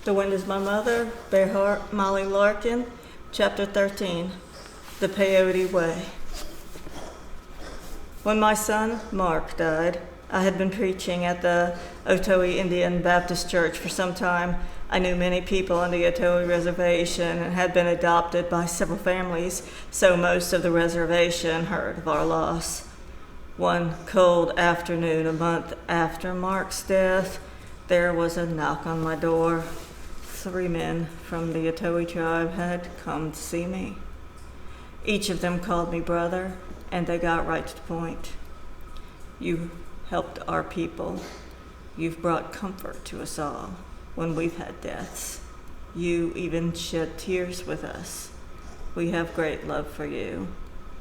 The Wind is My Mother, Bearheart, Molly Larkin, Chapter 13, The Peyote Way. When my son, Mark, died, I had been preaching at the Otoe Indian Baptist Church for some time. I knew many people on the Otoe Reservation and had been adopted by several families, so most of the reservation heard of our loss. One cold afternoon, a month after Mark's death, there was a knock on my door. 3 men from the Otoe tribe had come to see me. Each of them called me brother, and they got right to the point. You helped our people. You've brought comfort to us all when we've had deaths. You even shed tears with us. We have great love for you.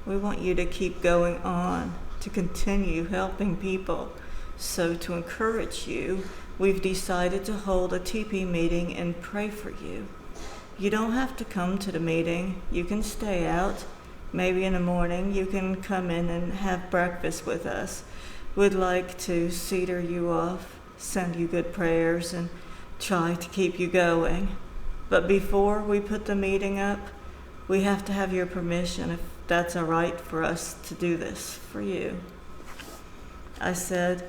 We want you to keep going on, to continue helping people. So to encourage you, we've decided to hold a teepee meeting and pray for you. You don't have to come to the meeting. You can stay out. Maybe in the morning you can come in and have breakfast with us. We'd like to cedar you off, send you good prayers, and try to keep you going. But before we put the meeting up, we have to have your permission if that's all right for us to do this for you. I said,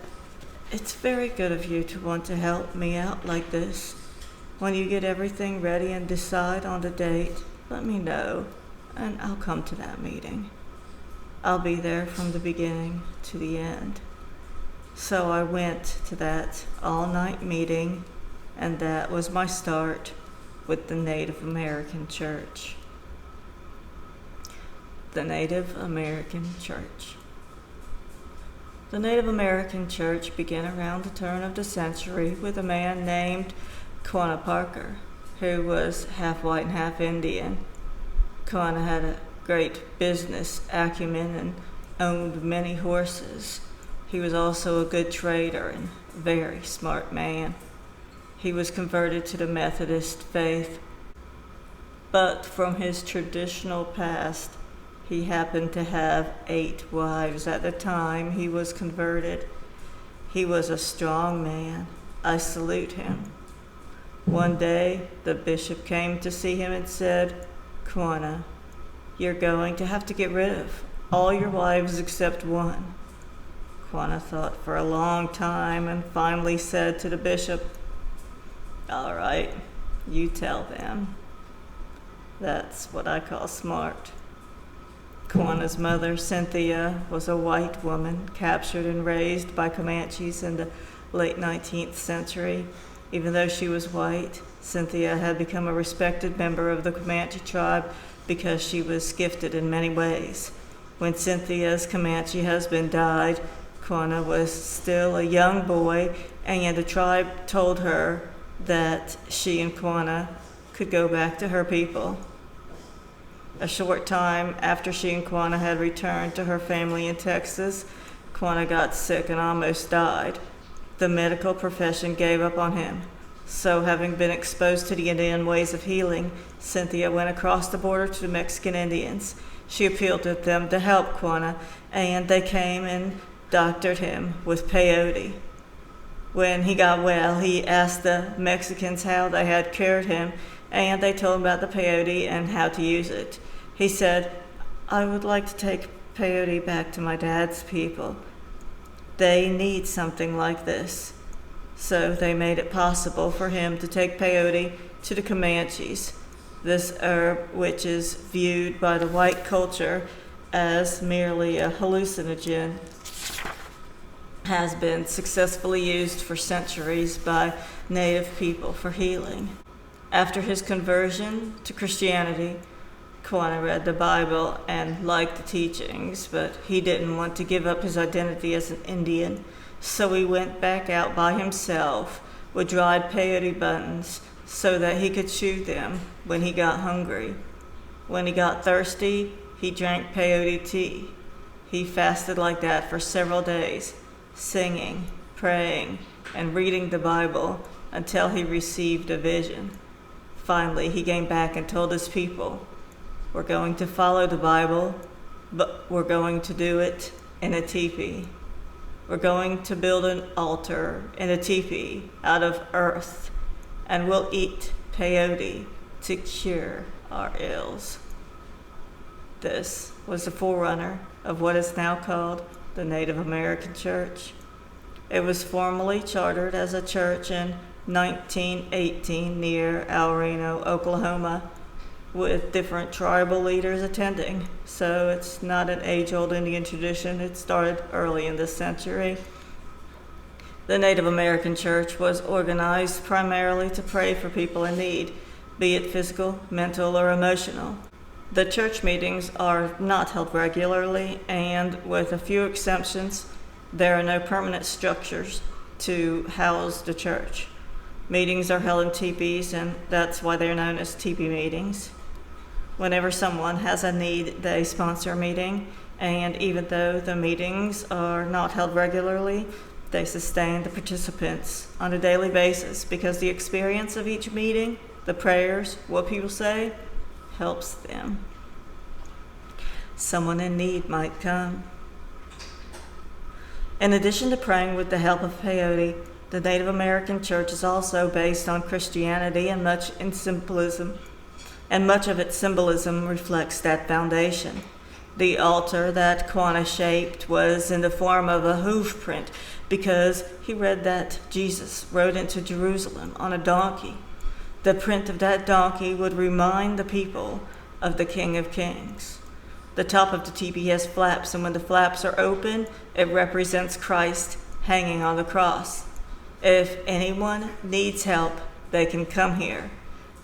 "It's very good of you to want to help me out like this. When you get everything ready and decide on the date, let me know, and I'll come to that meeting. I'll be there from the beginning to the end." So I went to that all-night meeting, and that was my start with the Native American Church. The Native American Church. The Native American Church began around the turn of the century with a man named Quanah Parker, who was half white and half Indian. Quanah had a great business acumen and owned many horses. He was also a good trader and a very smart man. He was converted to the Methodist faith, but from his traditional past, he happened to have 8 wives at the time he was converted. He was a strong man. I salute him. One day, the bishop came to see him and said, "Quanah, you're going to have to get rid of all your wives except one." Quanah thought for a long time and finally said to the bishop, "All right, you tell them." That's what I call smart. Quanah's mother, Cynthia, was a white woman captured and raised by Comanches in the late 19th century. Even though she was white, Cynthia had become a respected member of the Comanche tribe because she was gifted in many ways. When Cynthia's Comanche husband died, Quanah was still a young boy, and the tribe told her that she and Quanah could go back to her people. A short time after she and Quanah had returned to her family in Texas, Quanah got sick and almost died. The medical profession gave up on him. So, having been exposed to the Indian ways of healing, Cynthia went across the border to the Mexican Indians. She appealed to them to help Quanah, and they came and doctored him with peyote. When he got well, he asked the Mexicans how they had cured him, and they told him about the peyote and how to use it. He said, "I would like to take peyote back to my dad's people. They need something like this." So they made it possible for him to take peyote to the Comanches. This herb, which is viewed by the white culture as merely a hallucinogen, has been successfully used for centuries by Native people for healing. After his conversion to Christianity, Quanah read the Bible and liked the teachings, but he didn't want to give up his identity as an Indian, so he went back out by himself with dried peyote buttons so that he could chew them when he got hungry. When he got thirsty, he drank peyote tea. He fasted like that for several days, singing, praying, and reading the Bible until he received a vision. Finally, he came back and told his people, "We're going to follow the Bible, but we're going to do it in a teepee. We're going to build an altar in a teepee out of earth and we'll eat peyote to cure our ills. This was the forerunner of what is now called the Native American Church. It was formally chartered as a church in 1918 near El Reno, Oklahoma, with different tribal leaders attending. So it's not an age-old Indian tradition. It started early in this century. The Native American Church was organized primarily to pray for people in need, be it physical, mental, or emotional. The church meetings are not held regularly, and with a few exceptions, there are no permanent structures to house the church. Meetings are held in teepees, and that's why they're known as teepee meetings. Whenever someone has a need, they sponsor a meeting, and even though the meetings are not held regularly, they sustain the participants on a daily basis because the experience of each meeting, the prayers, what people say, helps them. Someone in need might come. In addition to praying with the help of peyote, the Native American Church is also based on Christianity and much of its symbolism reflects that foundation. The altar that Quanah shaped was in the form of a hoof print because he read that Jesus rode into Jerusalem on a donkey. The print of that donkey would remind the people of the King of Kings. The top of the teepee has flaps, and when the flaps are open, it represents Christ hanging on the cross. If anyone needs help, they can come here.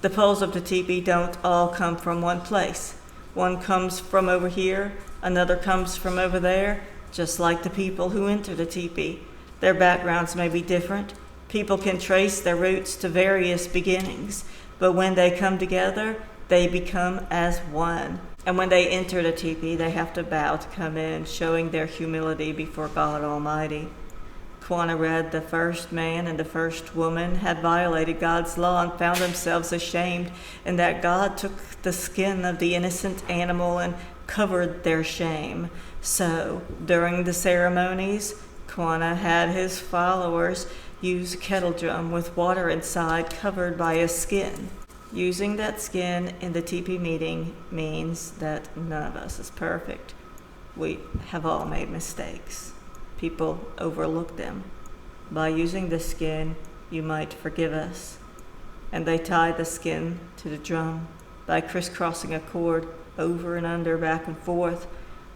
The poles of the teepee don't all come from one place. One comes from over here, another comes from over there, just like the people who enter the teepee. Their backgrounds may be different. People can trace their roots to various beginnings, but when they come together, they become as one. And when they enter the teepee, they have to bow to come in, showing their humility before God Almighty. Quanah read the first man and the first woman had violated God's law and found themselves ashamed, and that God took the skin of the innocent animal and covered their shame. So, during the ceremonies, Quanah had his followers use a kettle drum with water inside covered by a skin. Using that skin in the teepee meeting means that none of us is perfect. We have all made mistakes. People overlook them. By using the skin, you might forgive us. And they tie the skin to the drum by crisscrossing a cord over and under, back and forth,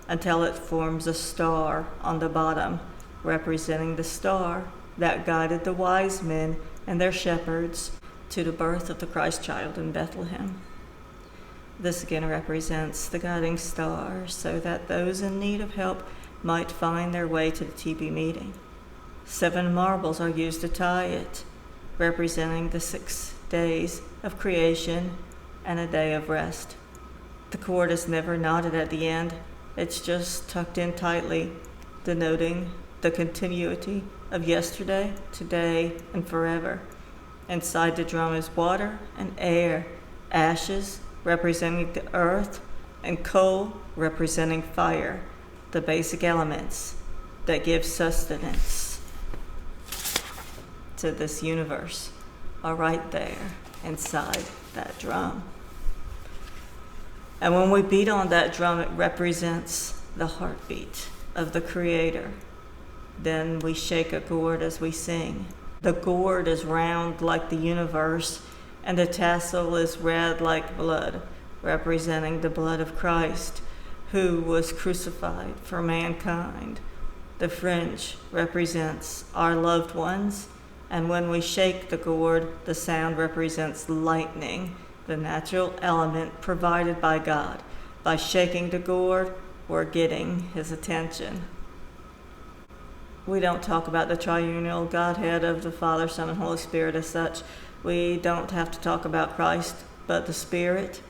until it forms a star on the bottom, representing the star that guided the wise men and their shepherds to the birth of the Christ child in Bethlehem. This again represents the guiding star so that those in need of help might find their way to the teepee meeting. 7 marbles are used to tie it, representing the 6 days of creation and a day of rest. The cord is never knotted at the end. It's just tucked in tightly, denoting the continuity of yesterday, today, and forever. Inside the drum is water and air, ashes representing the earth, and coal representing fire, the basic elements that give sustenance to this universe are right there inside that drum. And when we beat on that drum, it represents the heartbeat of the Creator. Then we shake a gourd as we sing. The gourd is round like the universe, and the tassel is red like blood, representing the blood of Christ, who was crucified for mankind. The fringe represents our loved ones, and when we shake the gourd, the sound represents lightning, the natural element provided by God. By shaking the gourd, we're getting his attention. We don't talk about the triunal Godhead of the Father, Son, and Holy Spirit as such. We don't have to talk about Christ, but the Spirit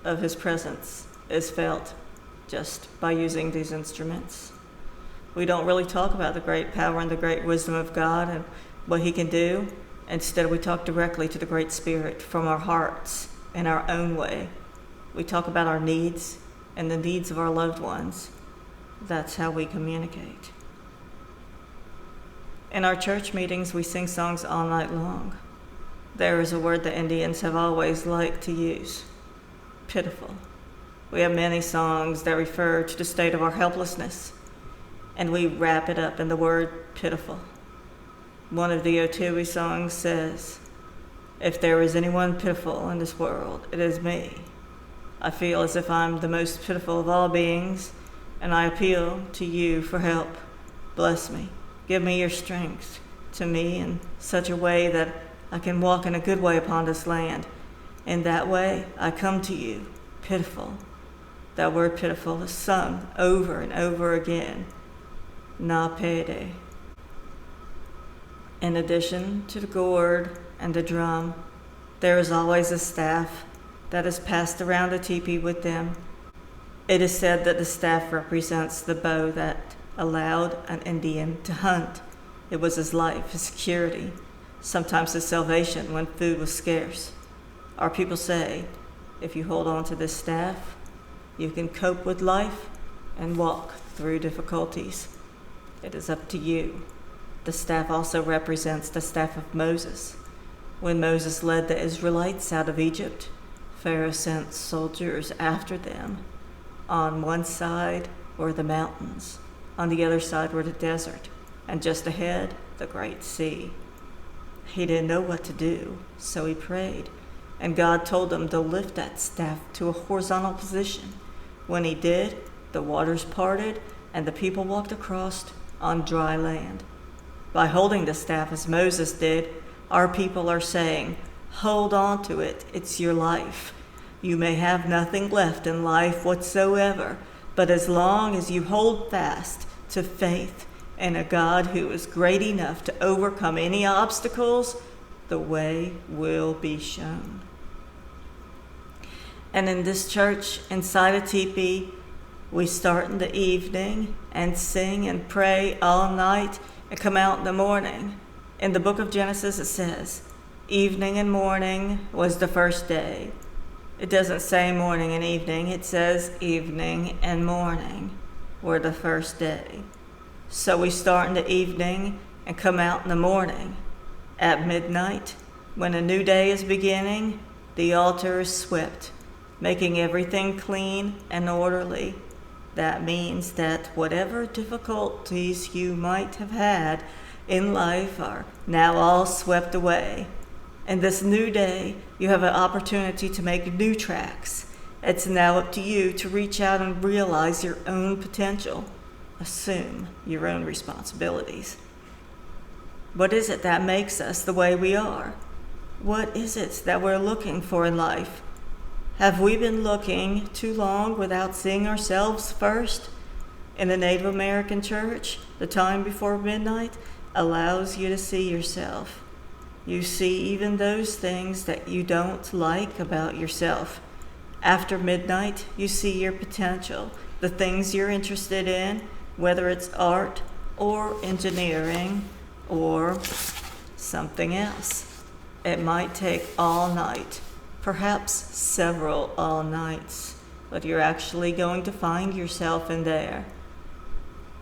of his presence is felt just by using these instruments. We don't really talk about the great power and the great wisdom of God and what he can do. Instead, we talk directly to the Great Spirit from our hearts in our own way. We talk about our needs and the needs of our loved ones. That's how we communicate. In our church meetings, we sing songs all night long. there is a word that Indians have always liked to use: pitiful. We have many songs that refer to the state of our helplessness, and we wrap it up in the word pitiful. One of the Otui songs says, "If there is anyone pitiful in this world, it is me. I feel as if I'm the most pitiful of all beings, and I appeal to you for help. Bless me. Give me your strength to me in such a way that I can walk in a good way upon this land. In that way, I come to you, pitiful." That word pitiful is sung over and over again. Na pede. In addition to the gourd and the drum, there is always a staff that is passed around the teepee with them. It is said that the staff represents the bow that allowed an Indian to hunt. It was his life, his security, sometimes his salvation when food was scarce. Our people say, if you hold on to this staff, you can cope with life and walk through difficulties. It is up to you. The staff also represents the staff of Moses. When Moses led the Israelites out of Egypt, Pharaoh sent soldiers after them. On one side were the mountains, on the other side were the desert, and just ahead, the great sea. He didn't know what to do, so he prayed, and God told him to lift that staff to a horizontal position. When he did, the waters parted, and the people walked across on dry land. By holding the staff as Moses did, our people are saying, hold on to it, it's your life. You may have nothing left in life whatsoever, but as long as you hold fast to faith and a God who is great enough to overcome any obstacles, the way will be shown. And in this church, inside a teepee, we start in the evening and sing and pray all night and come out in the morning. In the book of Genesis, it says, evening and morning was the first day. It doesn't say morning and evening. It says evening and morning were the first day. So we start in the evening and come out in the morning. At midnight, when a new day is beginning, the altar is swept, making everything clean and orderly. That means that whatever difficulties you might have had in life are now all swept away. In this new day, you have an opportunity to make new tracks. It's now up to you to reach out and realize your own potential. Assume your own responsibilities. What is it that makes us the way we are? What is it that we're looking for in life? Have we been looking too long without seeing ourselves first? In the Native American church, the time before midnight allows you to see yourself. You see even those things that you don't like about yourself. After midnight, you see your potential, the things you're interested in, whether it's art or engineering or something else. It might take all night, perhaps several all nights, but you're actually going to find yourself in there.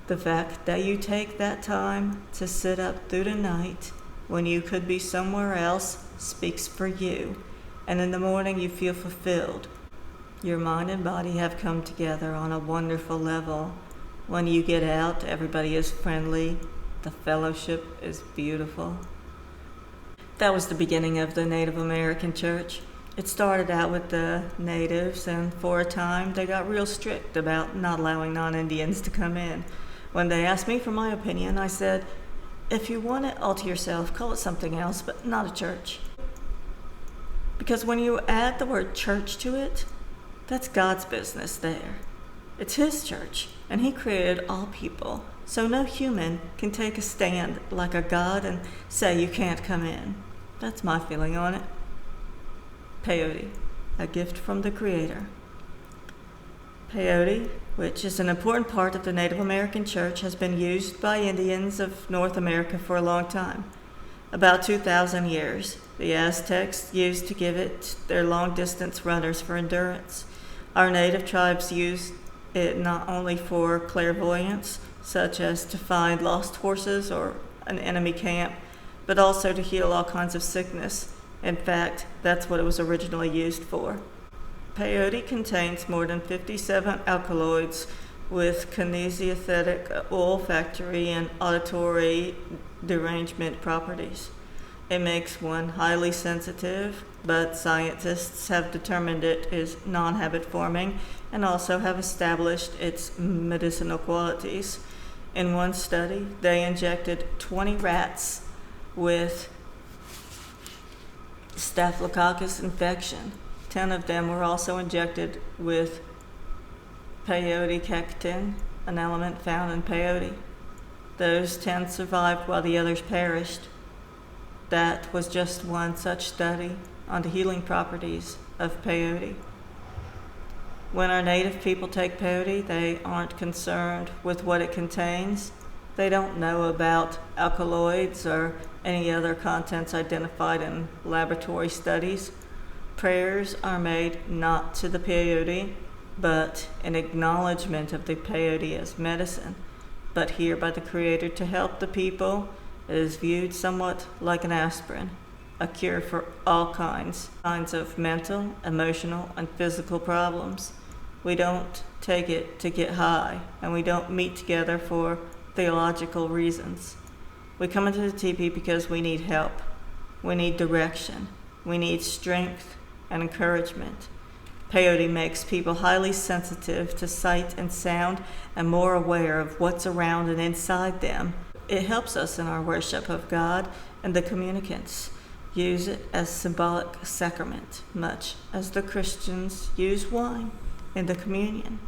The fact that you take that time to sit up through the night when you could be somewhere else speaks for you, and in the morning you feel fulfilled. Your mind and body have come together on a wonderful level. When you get out, everybody is friendly. The fellowship is beautiful. That was the beginning of the Native American church. It started out with the natives, and for a time they got real strict about not allowing non-Indians to come in. When they asked me for my opinion, I said, if you want it all to yourself, call it something else, but not a church. Because when you add the word church to it, that's God's business there. It's His church, and He created all people, so no human can take a stand like a God and say you can't come in. That's my feeling on it. Peyote, a gift from the Creator. Peyote, which is an important part of the Native American church, has been used by Indians of North America for a long time. About 2,000 years, the Aztecs used to give it their long-distance runners for endurance. Our native tribes used it not only for clairvoyance, such as to find lost horses or an enemy camp, but also to heal all kinds of sickness, In fact, that's what it was originally used for. Peyote contains more than 57 alkaloids with kinesthetic, olfactory, and auditory derangement properties. It makes one highly sensitive, but scientists have determined it is non-habit forming and also have established its medicinal qualities. In one study, they injected 20 rats with Staphylococcus infection. 10 of them were also injected with peyote cactin, an element found in peyote. Those 10 survived while the others perished. That was just one such study on the healing properties of peyote. When our native people take peyote, they aren't concerned with what it contains. They don't know about alkaloids or any other contents identified in laboratory studies. Prayers are made not to the peyote, but in acknowledgement of the peyote as medicine, but here by the Creator to help the people. It is viewed somewhat like an aspirin, a cure for all kinds of mental, emotional, and physical problems. We don't take it to get high, and we don't meet together for theological reasons. We come into the teepee because we need help. We need direction. We need strength and encouragement. Peyote makes people highly sensitive to sight and sound and more aware of what's around and inside them. It helps us in our worship of God, and the communicants use it as symbolic sacrament, much as the Christians use wine in the communion,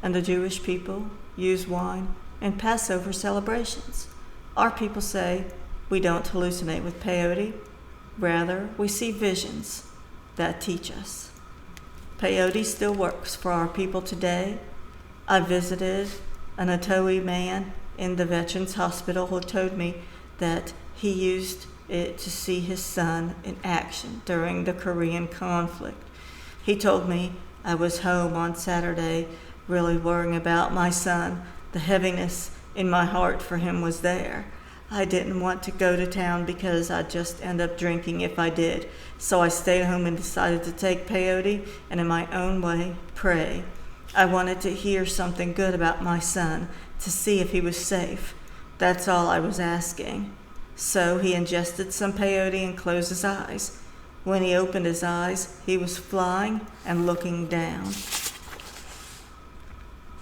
and the Jewish people use wine in Passover celebrations. Our people say we don't hallucinate with peyote, rather we see visions that teach us. Peyote still works for our people today. I visited an Otoe man in the Veterans Hospital who told me that he used it to see his son in action during the Korean conflict. He told me I was home on Saturday really worrying about my son. The heaviness in my heart for him was there. I didn't want to go to town because I'd just end up drinking if I did. So I stayed home and decided to take peyote and in my own way pray. I wanted to hear something good about my son, to see if he was safe. That's all I was asking. So he ingested some peyote and closed his eyes. When he opened his eyes, he was flying and looking down.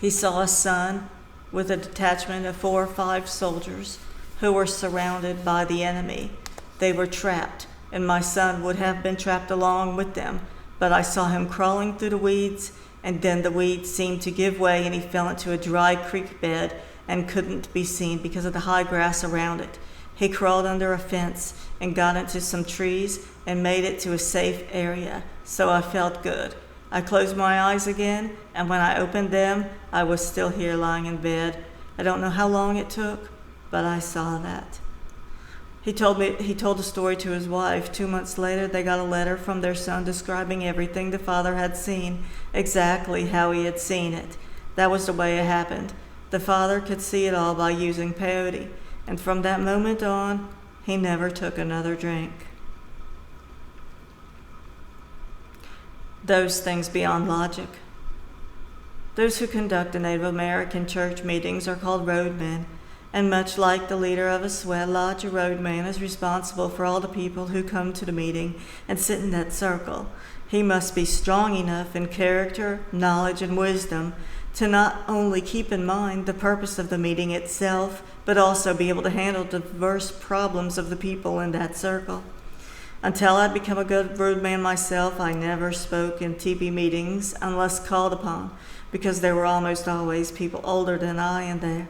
He saw a son with a detachment of 4 or 5 soldiers who were surrounded by the enemy. They were trapped, and my son would have been trapped along with them, but I saw him crawling through the weeds, and then the weeds seemed to give way and he fell into a dry creek bed and couldn't be seen because of the high grass around it. He crawled under a fence and got into some trees and made it to a safe area, so I felt good. I closed my eyes again, and when I opened them, I was still here lying in bed. I don't know how long it took, but I saw that. He told the story to his wife. 2 months later, they got a letter from their son describing everything the father had seen, exactly how he had seen it. That was the way it happened. The father could see it all by using peyote, and from that moment on, he never took another drink. Those things beyond logic. Those who conduct the Native American church meetings are called roadmen, and much like the leader of a sweat lodge, a roadman is responsible for all the people who come to the meeting and sit in that circle. He must be strong enough in character, knowledge, and wisdom to not only keep in mind the purpose of the meeting itself, but also be able to handle diverse problems of the people in that circle. Until I'd become a good roadman myself, I never spoke in teepee meetings unless called upon, because there were almost always people older than I in there.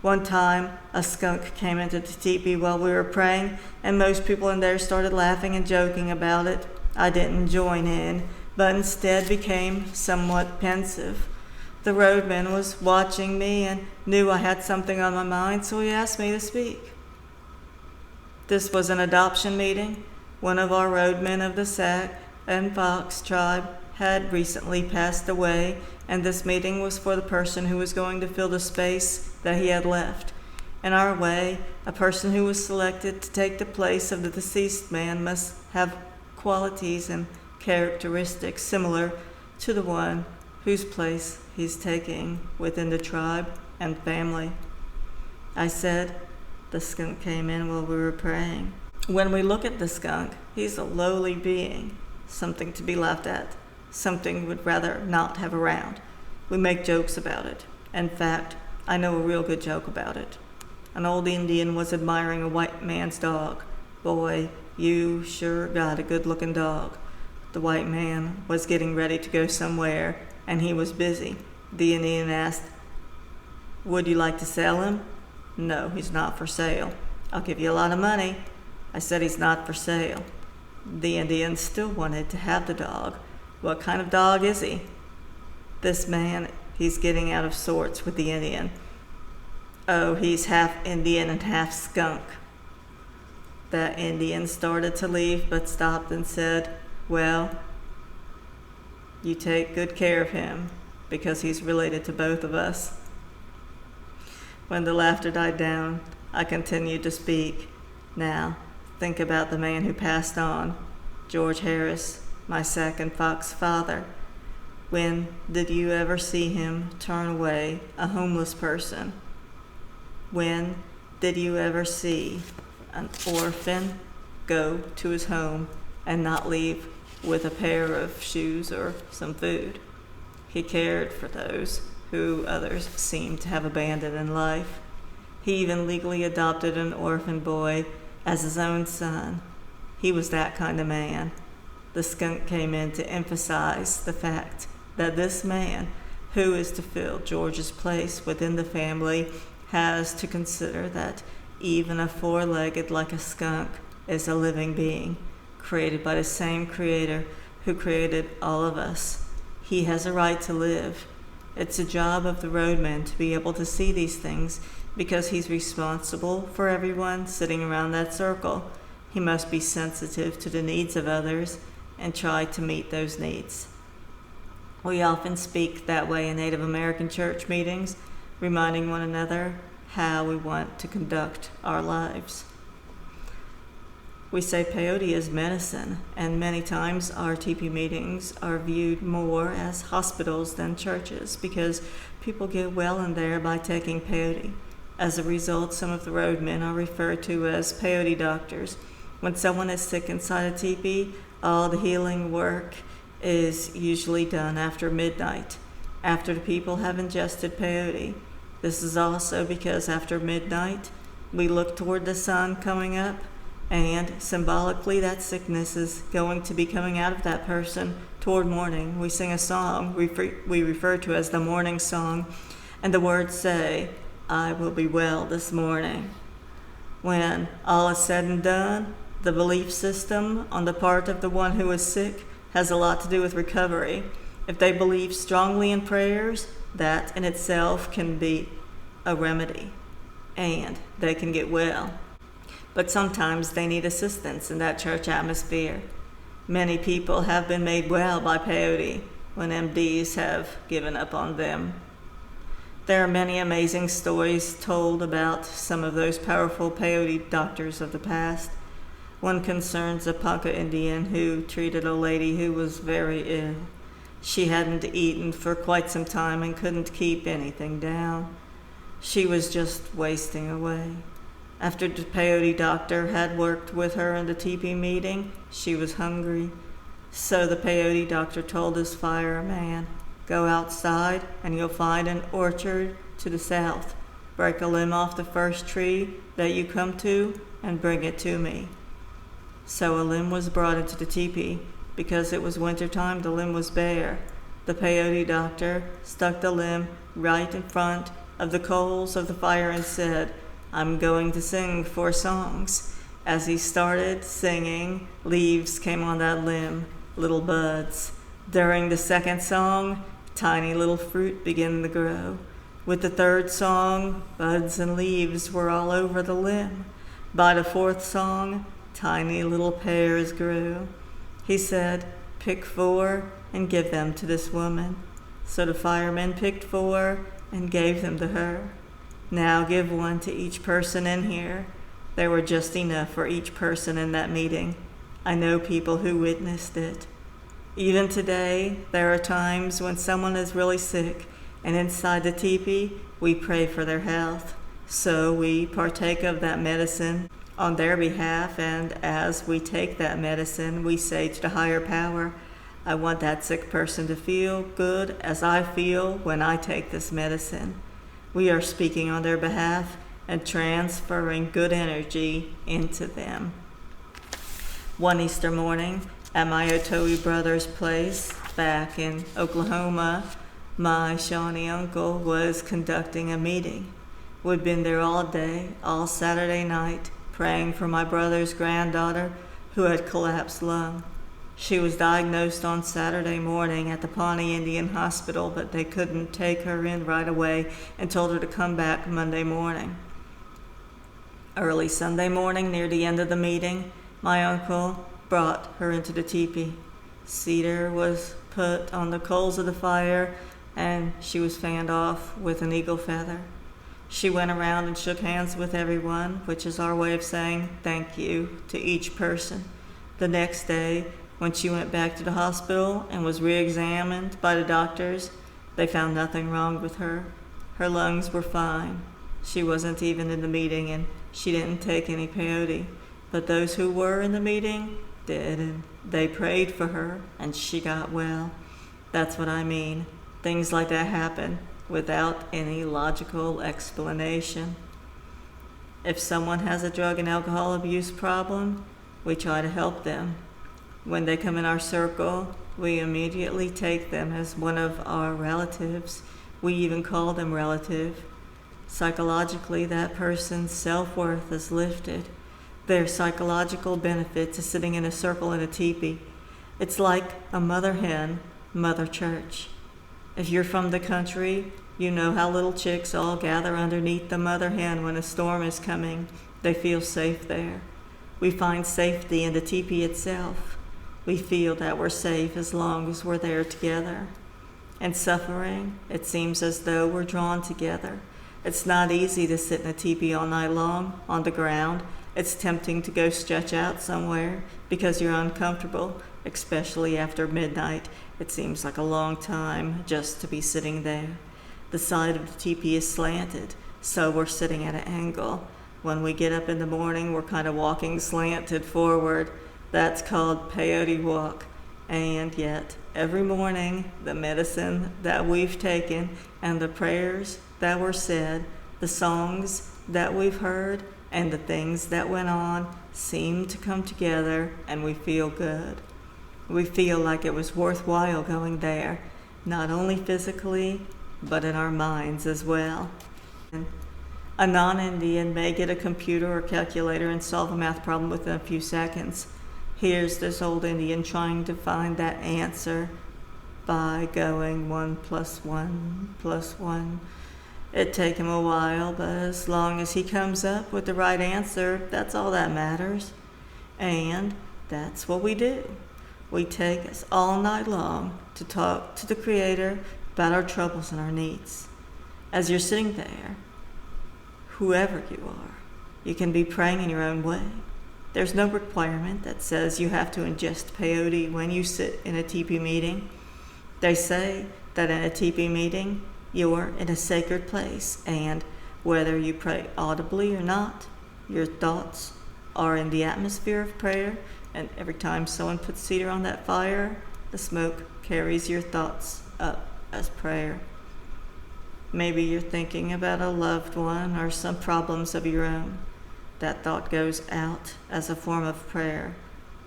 One time, a skunk came into the teepee while we were praying, and most people in there started laughing and joking about it. I didn't join in, but instead became somewhat pensive. The roadman was watching me and knew I had something on my mind, so he asked me to speak. This was an adoption meeting. One of our roadmen of the Sac and Fox tribe had recently passed away, and this meeting was for the person who was going to fill the space that he had left. In our way, a person who was selected to take the place of the deceased man must have qualities and characteristics similar to the one whose place he's taking within the tribe and family. I said, the skunk came in while we were praying. When we look at the skunk, he's a lowly being, something to be laughed at, something we'd rather not have around. We make jokes about it. In fact, I know a real good joke about it. An old Indian was admiring a white man's dog. Boy, you sure got a good-looking dog. The white man was getting ready to go somewhere, and he was busy. The Indian asked, would you like to sell him? No, he's not for sale. I'll give you a lot of money. I said he's not for sale. The Indian still wanted to have the dog. What kind of dog is he? This man, he's getting out of sorts with the Indian. Oh, he's half Indian and half skunk. That Indian started to leave, but stopped and said, well, you take good care of him, because he's related to both of us. When the laughter died down, I continued to speak. Now, think about the man who passed on, George Harris, my Sac and Fox father. When did you ever see him turn away a homeless person? When did you ever see an orphan go to his home and not leave with a pair of shoes or some food? He cared for those who others seemed to have abandoned in life. He even legally adopted an orphan boy as his own son. He was that kind of man. The skunk came in to emphasize the fact that this man, who is to fill George's place within the family, has to consider that even a four-legged like a skunk is a living being, created by the same creator who created all of us. He has a right to live. It's a job of the roadman to be able to see these things because he's responsible for everyone sitting around that circle. He must be sensitive to the needs of others and try to meet those needs. We often speak that way in Native American church meetings, reminding one another how we want to conduct our lives. We say peyote is medicine, and many times our TP meetings are viewed more as hospitals than churches because people get well in there by taking peyote. As a result, some of the roadmen are referred to as peyote doctors. When someone is sick inside a teepee, all the healing work is usually done after midnight, after the people have ingested peyote. This is also because after midnight, we look toward the sun coming up, and symbolically that sickness is going to be coming out of that person toward morning. We sing a song we refer to as the morning song, and the words say, I will be well this morning. When all is said and done, the belief system on the part of the one who is sick has a lot to do with recovery. If they believe strongly in prayers, that in itself can be a remedy, and they can get well. But sometimes they need assistance in that church atmosphere. Many people have been made well by peyote when MDs have given up on them. There are many amazing stories told about some of those powerful peyote doctors of the past. One concerns a Ponca Indian who treated a lady who was very ill. She hadn't eaten for quite some time and couldn't keep anything down. She was just wasting away. After the peyote doctor had worked with her in the teepee meeting, she was hungry. So the peyote doctor told his fireman, go outside and you'll find an orchard to the south. Break a limb off the first tree that you come to and bring it to me. So a limb was brought into the teepee. Because it was winter time, the limb was bare. The peyote doctor stuck the limb right in front of the coals of the fire and said, I'm going to sing 4 songs. As he started singing, leaves came on that limb, little buds. During the second song, tiny little fruit began to grow. With the third song, buds and leaves were all over the limb. By the 4th song, tiny little pears grew. He said, pick 4 and give them to this woman. So the fireman picked 4 and gave them to her. Now give 1 to each person in here. There were just enough for each person in that meeting. I know people who witnessed it. Even today, there are times when someone is really sick, and inside the teepee, we pray for their health. So we partake of that medicine on their behalf, and as we take that medicine, we say to the higher power, I want that sick person to feel good as I feel when I take this medicine. We are speaking on their behalf and transferring good energy into them. One Easter morning, at my Otoe brother's place back in Oklahoma, my Shawnee uncle was conducting a meeting. We'd been there all day, all Saturday night, praying for my brother's granddaughter who had collapsed lung. She was diagnosed on Saturday morning at the Pawnee Indian Hospital, but they couldn't take her in right away and told her to come back Monday morning. Early Sunday morning, near the end of the meeting, my uncle brought her into the teepee. Cedar was put on the coals of the fire, and she was fanned off with an eagle feather. She went around and shook hands with everyone, which is our way of saying thank you to each person. The next day, when she went back to the hospital and was re-examined by the doctors, they found nothing wrong with her. Her lungs were fine. She wasn't even in the meeting, and she didn't take any peyote. But those who were in the meeting did, and they prayed for her, and she got well. That's what I mean. Things like that happen without any logical explanation. If someone has a drug and alcohol abuse problem, we try to help them. When they come in our circle, we immediately take them as one of our relatives. We even call them relative. Psychologically, that person's self-worth is lifted. Their psychological benefit to sitting in a circle in a teepee. It's like a mother hen, mother church. If you're from the country, you know how little chicks all gather underneath the mother hen when a storm is coming. They feel safe there. We find safety in the teepee itself. We feel that we're safe as long as we're there together. In suffering, it seems as though we're drawn together. It's not easy to sit in a teepee all night long on the ground. It's tempting to go stretch out somewhere because you're uncomfortable, especially after midnight. It seems like a long time just to be sitting there. The side of the teepee is slanted, so we're sitting at an angle. When we get up in the morning, we're kind of walking slanted forward. That's called peyote walk. And yet, every morning, the medicine that we've taken and the prayers that were said, the songs that we've heard, and the things that went on seem to come together, and we feel good. We feel like it was worthwhile going there, not only physically, but in our minds as well. A non-Indian may get a computer or calculator and solve a math problem within a few seconds. Here's this old Indian trying to find that answer by going 1 + 1 + 1. It'd take him a while, but as long as he comes up with the right answer, that's all that matters. And that's what we do. We take us all night long to talk to the Creator about our troubles and our needs. As you're sitting there, whoever you are, you can be praying in your own way. There's no requirement that says you have to ingest peyote when you sit in a teepee meeting. They say that in a teepee meeting, you're in a sacred place, and whether you pray audibly or not, your thoughts are in the atmosphere of prayer, and every time someone puts cedar on that fire, the smoke carries your thoughts up as prayer. Maybe you're thinking about a loved one or some problems of your own. That thought goes out as a form of prayer.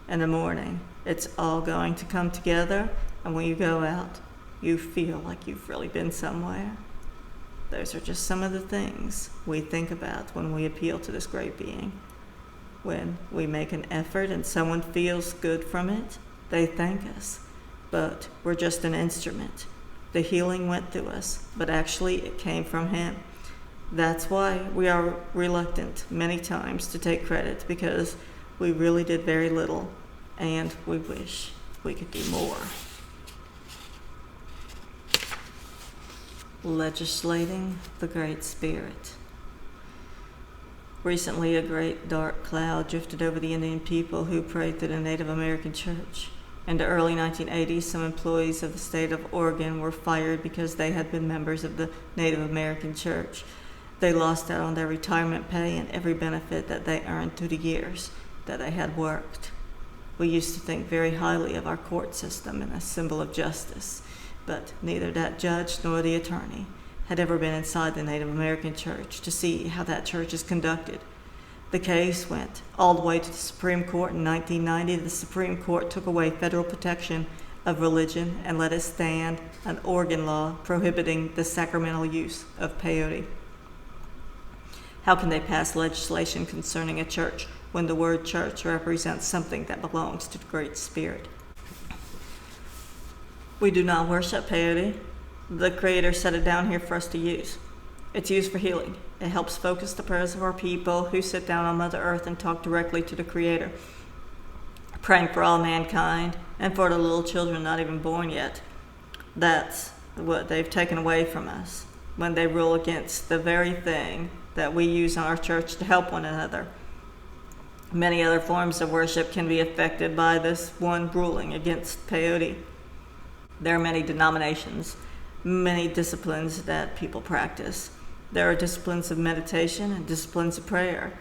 In the morning, it's all going to come together, and when you go out, you feel like you've really been somewhere. Those are just some of the things we think about when we appeal to this great being. When we make an effort and someone feels good from it, they thank us. But we're just an instrument. The healing went through us, but actually it came from Him. That's why we are reluctant many times to take credit, because we really did very little, and we wish we could do more. Legislating the Great Spirit. Recently, a great dark cloud drifted over the Indian people who prayed to the Native American church. In the early 1980s, some employees of the state of Oregon were fired because they had been members of the Native American church. They lost out on their retirement pay and every benefit that they earned through the years that they had worked. We used to think very highly of our court system and a symbol of justice, but neither that judge nor the attorney had ever been inside the Native American church to see how that church is conducted. The case went all the way to the Supreme Court in 1990. The Supreme Court took away federal protection of religion and let it stand an Oregon law prohibiting the sacramental use of peyote. How can they pass legislation concerning a church when the word church represents something that belongs to the Great Spirit? We do not worship peyote. The Creator set it down here for us to use. It's used for healing. It helps focus the prayers of our people who sit down on Mother Earth and talk directly to the Creator, praying for all mankind and for the little children not even born yet. That's what they've taken away from us when they rule against the very thing that we use in our church to help one another. Many other forms of worship can be affected by this one ruling against peyote. There are many denominations, many disciplines that people practice. There are disciplines of meditation and disciplines of prayer.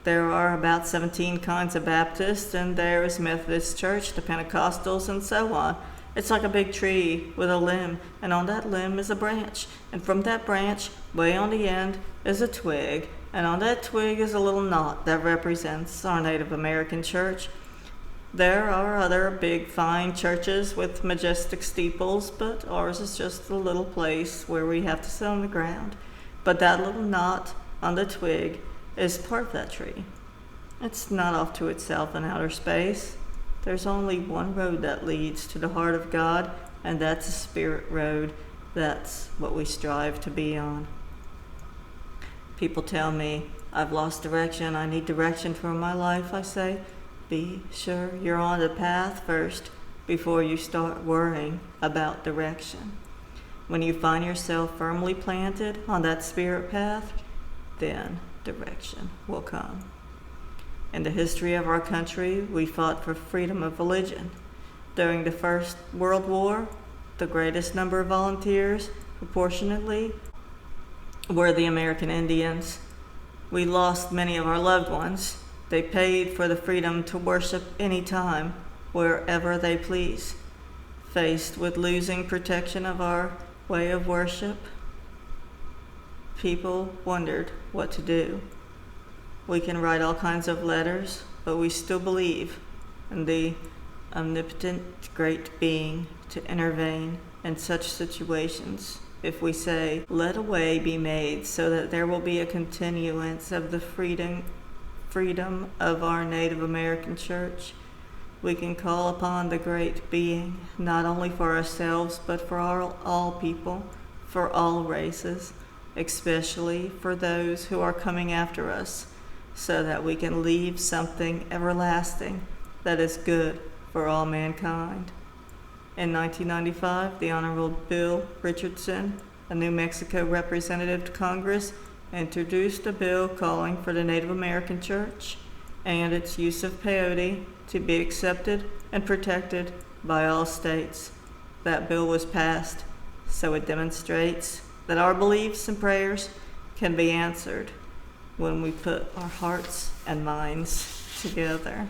There are about 17 kinds of Baptists, and there is Methodist Church, the Pentecostals, and so on. It's like a big tree with a limb, and on that limb is a branch. And from that branch, way on the end, is a twig. And on that twig is a little knot that represents our Native American church. There are other big, fine churches with majestic steeples, but ours is just a little place where we have to sit on the ground. But that little knot on the twig is part of that tree. It's not off to itself in outer space. There's only one road that leads to the heart of God, and that's a spirit road. That's what we strive to be on. People tell me, I've lost direction, I need direction for my life. I say, be sure you're on the path first before you start worrying about direction. When you find yourself firmly planted on that spirit path, then direction will come. In the history of our country, we fought for freedom of religion. During the First World War, the greatest number of volunteers, proportionately, were the American Indians. We lost many of our loved ones. They paid for the freedom to worship any time, wherever they please. Faced with losing protection of our way of worship, people wondered what to do. We can write all kinds of letters, but we still believe in the omnipotent great being to intervene in such situations. If we say, let a way be made so that there will be a continuance of the freedom of our Native American church, we can call upon the great being, not only for ourselves, but for all people, for all races, especially for those who are coming after us, so that we can leave something everlasting that is good for all mankind. In 1995, the Honorable Bill Richardson, a New Mexico representative to Congress, introduced a bill calling for the Native American Church and its use of peyote to be accepted and protected by all states. That bill was passed, so it demonstrates that our beliefs and prayers can be answered when we put our hearts and minds together.